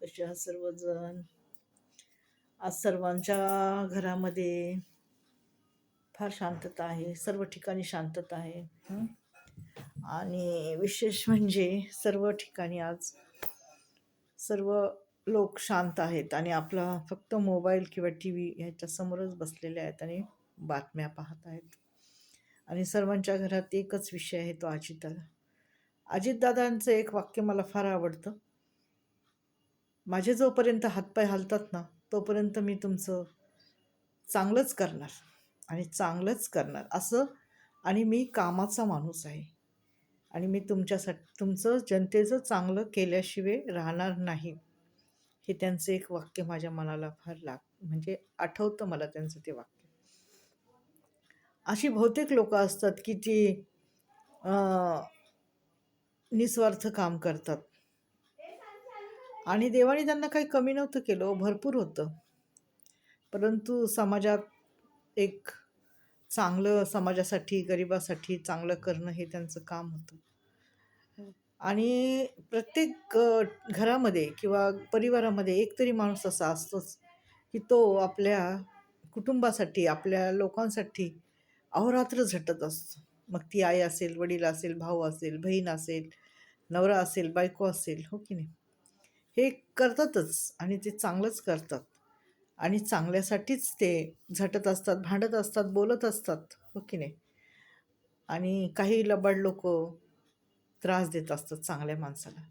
कसे आहात सर्वजण? आज सर्वांच्या घरामध्ये फार शांतता आहे. सर्व ठिकाणी शांतता आहे. आणि विशेष म्हणजे सर्व ठिकाणी आज सर्व लोक शांत आहेत आणि आपला फक्त मोबाईल किंवा टी व्ही ह्याच्या समोरच बसलेले आहेत आणि बातम्या पाहत आहेत. आणि सर्वांच्या घरात एकच विषय आहे, तो अजितदादा. अजितदादांचं एक वाक्य मला फार आवडतं. माझे जोपर्यंत हातपाय हालतात ना, तोपर्यंत मी तुमचं चांगलंच करणार आणि चांगलंच करणार असं. आणि मी कामाचा माणूस आहे आणि मी तुमच्यासाठी तुमचं जनतेचं चांगलं केल्याशिवाय राहणार नाही. हे त्यांचं एक वाक्य माझ्या मनाला फार म्हणजे आठवतं मला त्यांचं ते वाक्य. अशी बहुतेक लोक असतात की ती निस्वार्थ काम करतात आणि देवाने त्यांना काही कमी नव्हतं केलं, भरपूर होतं. परंतु समाजात एक चांगलं, समाजासाठी गरिबासाठी चांगलं करणं हे त्यांचं काम होतं. आणि प्रत्येक घरामध्ये किंवा परिवारामध्ये एक तरी माणूस असा असतोच की तो आपल्या कुटुंबासाठी, आपल्या लोकांसाठी अहोरात्र झटत असतो. मग ती आई असेल, वडील असेल, भाऊ असेल, बहीण असेल, नवरा असेल, बायको असेल, हो की नाही? हे करतातच आणि ते चांगलंच करतात आणि चांगल्यासाठीच ते झटत असतात, भांडत असतात, बोलत असतात, हो की नाही? आणि काही लबाड लोक त्रास देत असतात चांगल्या माणसाला.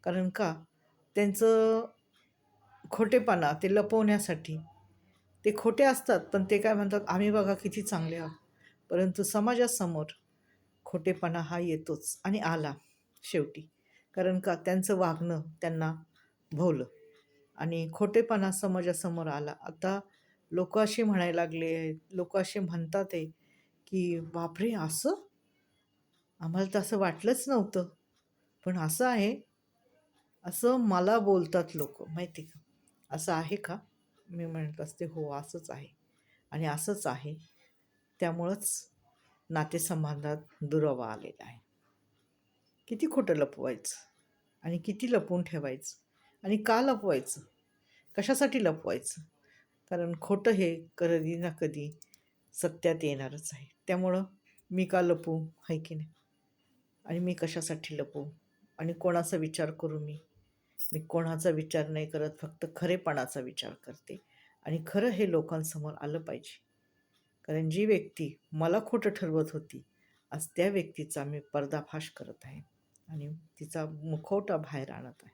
कारण का? त्यांचं खोटेपणा ते लपवण्यासाठी. ते खोटे असतात, पण ते काय म्हणतात, आम्ही बघा किती चांगले आहोत. परंतु समाजासमोर खोटेपणा हा येतोच आणि आला शेवटी. कारण का? त्यांचं वागणं त्यांना भोवलं आणि खोटेपणा समाजासमोर आला. आता लोक असे म्हणायला लागले आहेत, लोक असे म्हणतात आहे की बापरे, असं आम्हाला तर असं वाटलंच नव्हतं, पण असं आहे, असं मला बोलतात लोक, माहिती का? असं आहे का? मी म्हणत असते, हो असंच आहे आणि असंच आहे. त्यामुळंच नातेसंबंधात दुरावा आलेला आहे. किती खोटं लपवायचं आणि किती लपवून ठेवायचं आणि का लपवायचं? कशासाठी लपवायचं? कारण खोटं हे कधी ना कधी सत्यात येणारच आहे. त्यामुळं मी का लपवू, आहे की नाही? आणि मी कशासाठी लपवू आणि कोणाचा विचार करू? मी कोणाचा विचार नाही करत, फक्त खरेपणाचा विचार करते आणि खरं हे लोकांसमोर आलं पाहिजे. कारण जी व्यक्ती मला खोटं ठरवत होती, आज त्या व्यक्तीचा मी पर्दाफाश करत आहे आणि तिचा मुखवटा बाहेर आणत आहे.